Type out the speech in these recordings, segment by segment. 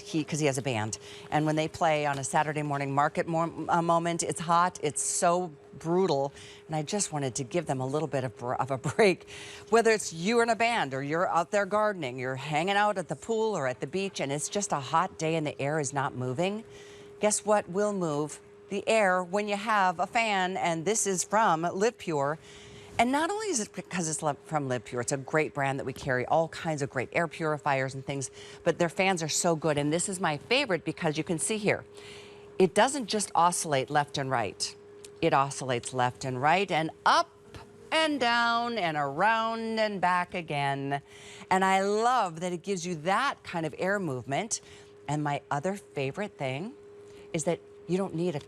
because he has a band, and when they play on a Saturday morning market moment, it's hot, it's so brutal, and I just wanted to give them a little bit of a break. Whether it's you in a band or you're out there gardening, you're hanging out at the pool or at the beach, and it's just a hot day and the air is not moving, guess what will move? The air when you have a fan, and this is from LivePure. And not only is it because it's from LivePure, it's a great brand that we carry all kinds of great air purifiers and things, but their fans are so good. And this is my favorite because you can see here, it doesn't just oscillate left and right. It oscillates left and right and up and down and around and back again. And I love that it gives you that kind of air movement. And my other favorite thing is that you don't need a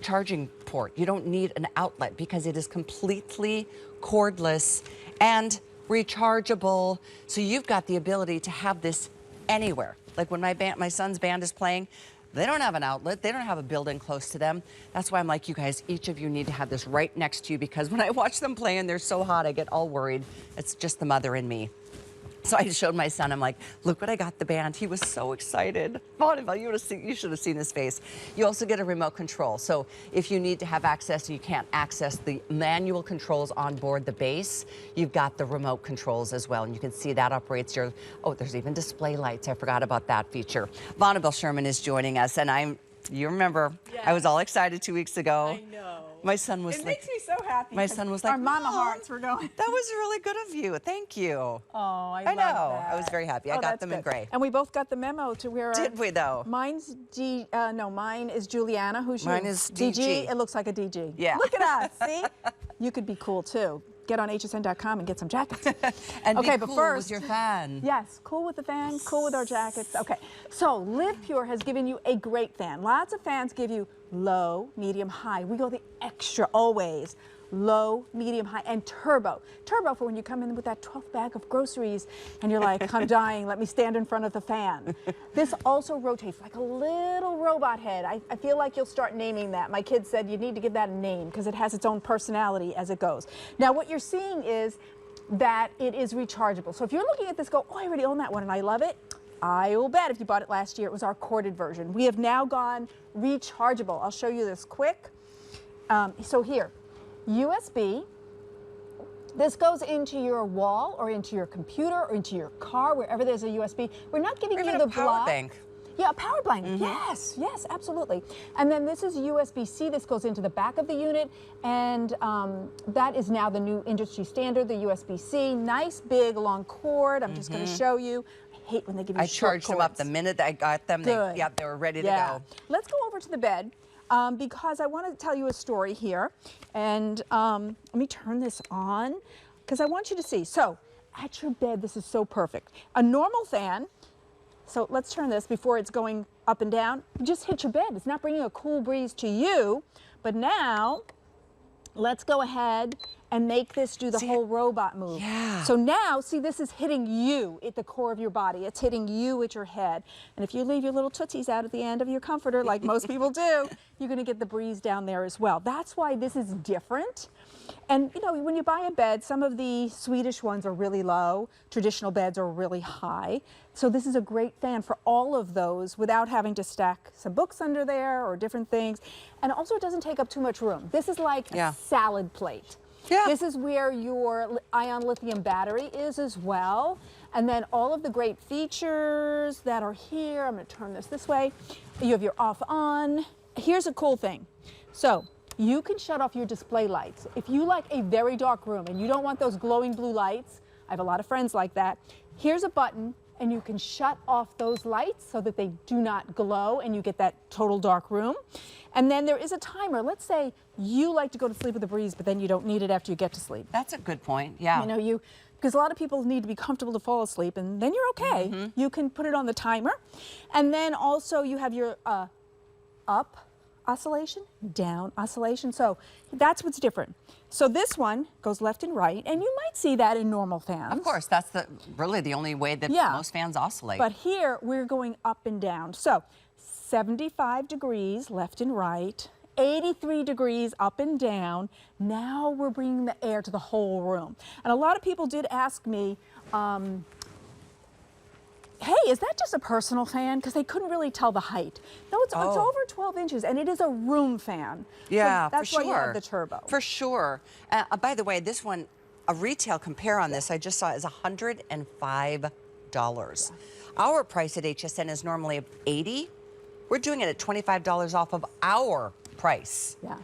charging port. You don't need an outlet because it is completely cordless and rechargeable. So you've got the ability to have this anywhere. Like when my son's band is playing, they don't have an outlet. They don't have a building close to them. That's why I'm like, you guys, each of you need to have this right next to you, because when I watch them play and they're so hot, I get all worried. It's just the mother in me. So I showed my son, I'm like, look what I got the band. He was so excited. You should have seen his face. You also get a remote control. So if you need to have access and you can't access the manual controls on board the base, you've got the remote controls as well. And you can see that operates your, oh, there's even display lights. I forgot about that feature. Vonabelle Sherman is joining us, and you remember, yes. I was all excited 2 weeks ago. I know. My son was It makes me so happy. My son was like, our mama hearts were going. That was really good of you. Thank you. Oh, I know. That. I was very happy. I got them in gray. And we both got the memo to where. Did we though? Mine is Juliana. Who's mine yours? is DG. It looks like a DG. Yeah. Look at us. See? You could be cool too. Get on hsn.com and get some jackets. And okay, be but cool first, with your fan. Yes, cool with the fan, cool with our jackets. Okay, so LivePure has given you a great fan. Lots of fans give you low, medium, high. We go the extra always. Low, medium, high, and turbo. Turbo for when you come in with that 12th bag of groceries and you're like, I'm dying, let me stand in front of the fan. This also rotates like a little robot head. I feel like you'll start naming that. My kids said you need to give that a name because it has its own personality as it goes. Now what you're seeing is that it is rechargeable. So if you're looking at this, go, oh, I already own that one and I love it. I will bet if you bought it last year, it was our corded version. We have now gone rechargeable. I'll show you this quick. So here. USB, this goes into your wall or into your computer or into your car, wherever there's a USB. We're not giving you the power bank. Yeah, a power bank. Yes, yes, absolutely. And then this is USB-C. This goes into the back of the unit, and that is now the new industry standard, the USB-C. Nice, big, long cord. I'm just going to show you. I hate when they give you short charged cords. them up the minute I got them. Good. They were ready to go. Let's go over to the bed. Because I want to tell you a story here, and let me turn this on because I want you to see. So at your bed, this is so perfect. A normal fan, so let's turn this before it's going up and down. You just hit your bed. It's not bringing a cool breeze to you, but now let's go ahead and make this do the whole robot move. Yeah. So now, see, this is hitting you at the core of your body. It's hitting you at your head. And if you leave your little tootsies out at the end of your comforter, like most people do, you're gonna get the breeze down there as well. That's why this is different. And you know, when you buy a bed, some of the Swedish ones are really low. Traditional beds are really high. So this is a great fan for all of those without having to stack some books under there or different things. And also it doesn't take up too much room. This is like a salad plate. Yeah. This is where your ion lithium battery is as well. And then all of the great features that are here. I'm going to turn this way. You have your off on. Here's a cool thing. So you can shut off your display lights. If you like a very dark room and you don't want those glowing blue lights, I have a lot of friends like that. Here's a button and you can shut off those lights so that they do not glow and you get that total dark room. And then there is a timer. Let's say you like to go to sleep with a breeze, but then you don't need it after you get to sleep. That's a good point, yeah. You know, because a lot of people need to be comfortable to fall asleep, and then you're okay. You can put it on the timer. And then also you have your up oscillation, down oscillation. So that's what's different. So this one goes left and right, and you might see that in normal fans. Of course, that's really the only way that most fans oscillate. But here we're going up and down. So 75 degrees left and right, 83 degrees up and down. Now we're bringing the air to the whole room. And a lot of people did ask me, hey, is that just a personal fan? Because they couldn't really tell the height. No, it's over 12 inches, and it is a room fan. Yeah, so that's for why sure. you have the turbo. For sure. By the way, this one, a retail compare on this, I just saw, is $105. Yeah. Our price at HSN is normally $80. We're doing it at $25 off of our price. Yeah.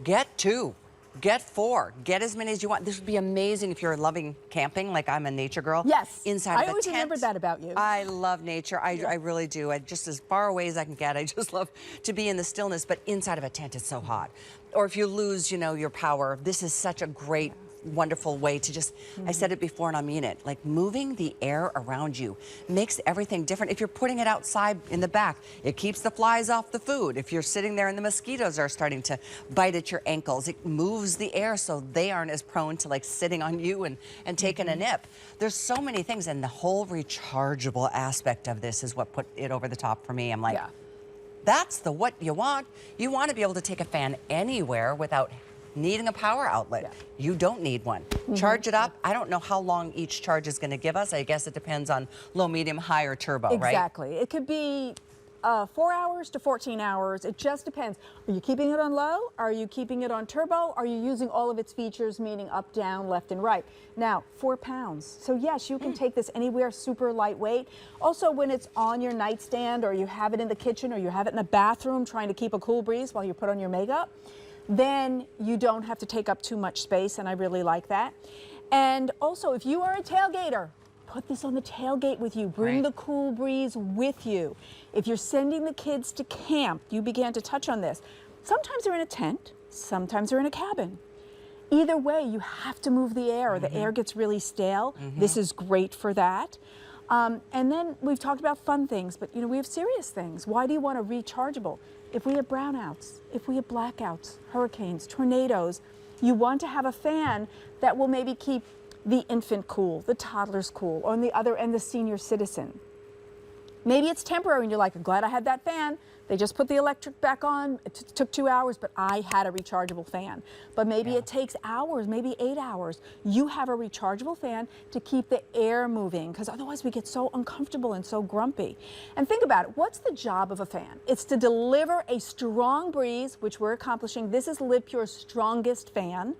Get 2. Get 4. Get as many as you want. This would be amazing if you're loving camping, like I'm a nature girl. Yes. Inside of a tent. I always remembered that about you. I love nature. I really do. Just as far away as I can get. I just love to be in the stillness. But inside of a tent, it's so hot. Or if you lose, your power, this is such a great, wonderful way to just, I said it before and I mean it, like moving the air around you makes everything different. If you're putting it outside in the back, it keeps the flies off the food. If you're sitting there and the mosquitoes are starting to bite at your ankles, it moves the air so they aren't as prone to like sitting on you and taking a nip. There's so many things, and the whole rechargeable aspect of this is what put it over the top for me. I'm like, that's what you want. You want to be able to take a fan anywhere without needing a power outlet. Yeah. You don't need one. Charge it up. I don't know how long each charge is going to give us. I guess it depends on low, medium, high, or turbo, right? Exactly. It could be 4 hours to 14 hours. It just depends. Are you keeping it on low? Are you keeping it on turbo? Are you using all of its features, meaning up, down, left, and right? Now, 4 pounds. So yes, you can take this anywhere, super lightweight. Also, when it's on your nightstand, or you have it in the kitchen, or you have it in the bathroom trying to keep a cool breeze while you put on your makeup, then you don't have to take up too much space, and I really like that. And also, if you are a tailgater, put this on the tailgate with you. Bring the cool breeze with you. If you're sending the kids to camp, you began to touch on this. Sometimes they're in a tent, sometimes they're in a cabin. Either way, you have to move the air, or the air gets really stale. This is great for that. And then we've talked about fun things, but we have serious things. Why do you want a rechargeable? If we have brownouts, if we have blackouts, hurricanes, tornadoes, you want to have a fan that will maybe keep the infant cool, the toddlers cool, or on the other end, the senior citizen. Maybe it's temporary and you're like, I'm glad I had that fan. They just put the electric back on. It took 2 hours, but I had a rechargeable fan. But maybe it takes hours, maybe 8 hours. You have a rechargeable fan to keep the air moving, because otherwise we get so uncomfortable and so grumpy. And think about it. What's the job of a fan? It's to deliver a strong breeze, which we're accomplishing. This is LivePure's strongest fan.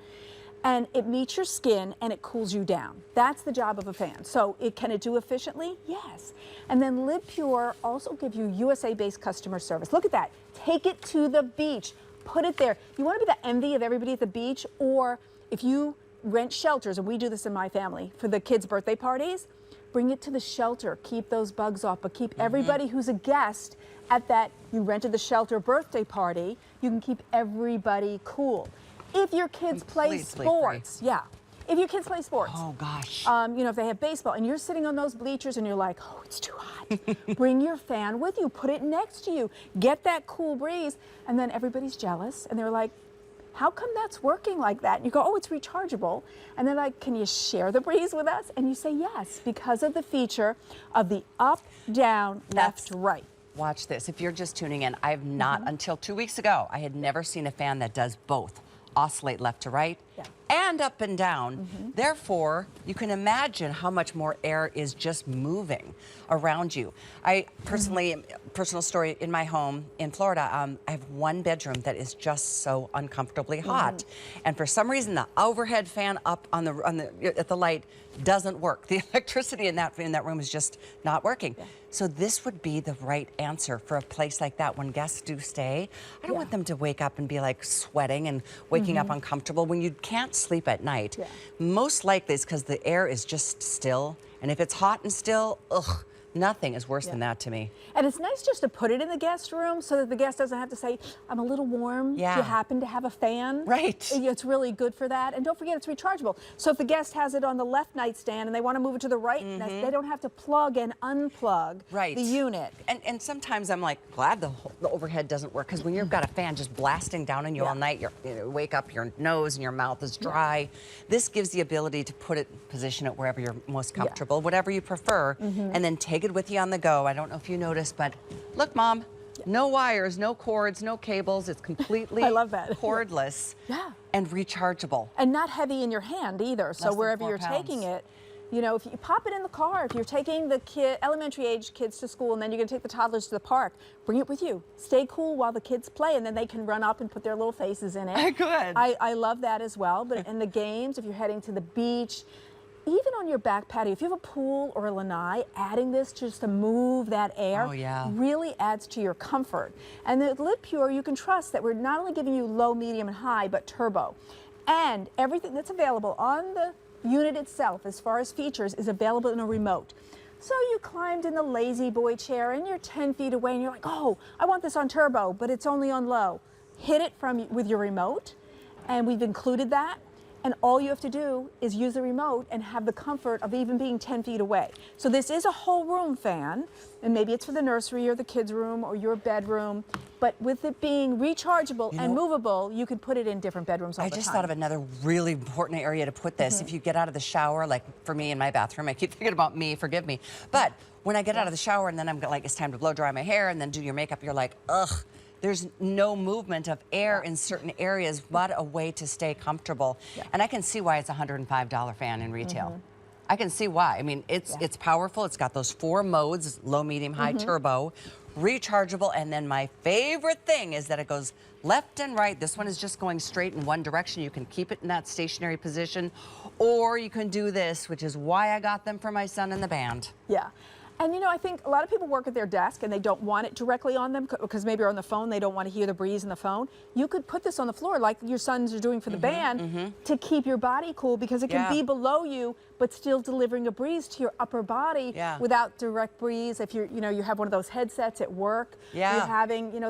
And it meets your skin and it cools you down. That's the job of a fan. So can it do efficiently? Yes. And then LivePure also gives you USA-based customer service. Look at that. Take it to the beach. Put it there. You want to be the envy of everybody at the beach, or if you rent shelters, and we do this in my family, for the kids' birthday parties, bring it to the shelter. Keep those bugs off, but keep everybody who's a guest at that, you rented the shelter birthday party, you can keep everybody cool. If your kids play sports, if your kids play sports, oh gosh, if they have baseball and you're sitting on those bleachers and you're like, oh, it's too hot, bring your fan with you, put it next to you, get that cool breeze, and then everybody's jealous and they're like, how come that's working like that? And you go, oh, it's rechargeable. And they're like, can you share the breeze with us? And you say yes, because of the feature of the up, down, left, right. Watch this. If you're just tuning in, I have not, until 2 weeks ago, I had never seen a fan that does both. Oscillate left to right and up and down. Therefore, you can imagine how much more air is just moving around you. I personally, personal story, in my home in Florida, I have one bedroom that is just so uncomfortably hot. And for some reason, the overhead fan up on at the light doesn't work. The electricity in that room is just not working. So this would be the right answer for a place like that when guests do stay. I don't want them to wake up and be like sweating and waking up uncomfortable when you can't sleep at night. Most likely it's because the air is just still, and if it's hot and still, ugh, nothing is worse than that to me. And it's nice just to put it in the guest room so that the guest doesn't have to say, I'm a little warm. Do you happen to have a fan? Right. It's really good for that. And don't forget, it's rechargeable. So if the guest has it on the left nightstand and they want to move it to the right, they don't have to plug and unplug the unit. And sometimes I'm like glad the overhead doesn't work, because when you've got a fan just blasting down on you all night, you wake up, your nose and your mouth is dry. This gives the ability to position it wherever you're most comfortable, whatever you prefer, and then take it with you on the go. I don't know if you noticed, but look, Mom, no wires, no cords, no cables. It's completely cordless and rechargeable. And not heavy in your hand either. So wherever you're 4 pounds. taking it, You know, if you pop it in the car, if you're taking the elementary age kids to school and then you're going to take the toddlers to the park, bring it with you. Stay cool while the kids play, and then they can run up and put their little faces in it. Good. I love that as well. But in the games, if you're heading to the beach, even on your back patio, if you have a pool or a lanai, adding this just to move that air really adds to your comfort. And the LivePure, you can trust that we're not only giving you low, medium, and high, but turbo. And everything that's available on the unit itself, as far as features, is available in a remote. So you climbed in the lazy boy chair and you're 10 feet away and you're like, oh, I want this on turbo, but it's only on low. Hit it with your remote, and we've included that. And all you have to do is use the remote and have the comfort of even being 10 feet away. So this is a whole room fan, and maybe it's for the nursery or the kids' room or your bedroom. But with it being rechargeable and movable, you could put it in different bedrooms all the time. I just thought of another really important area to put this. If you get out of the shower, like for me in my bathroom, I keep thinking about me, forgive me. But when I get out of the shower and then I'm like, it's time to blow dry my hair and then do your makeup, you're like, ugh. There's no movement of air in certain areas. What a way to stay comfortable. And I can see why it's a $105 fan in retail. I can see why. I mean, it's powerful. It's got those 4 modes, low, medium, high, turbo, rechargeable, and then my favorite thing is that it goes left and right. This one is just going straight in one direction. You can keep it in that stationary position, or you can do this, which is why I got them for my son in the band. Yeah. And you know, I think a lot of people work at their desk and they don't want it directly on them because maybe on the phone they don't want to hear the breeze in the phone. You could put this on the floor like your sons are doing for the band to keep your body cool, because it can be below you but still delivering a breeze to your upper body without direct breeze. If you're, you know, you have one of those headsets at work, you're having, you know,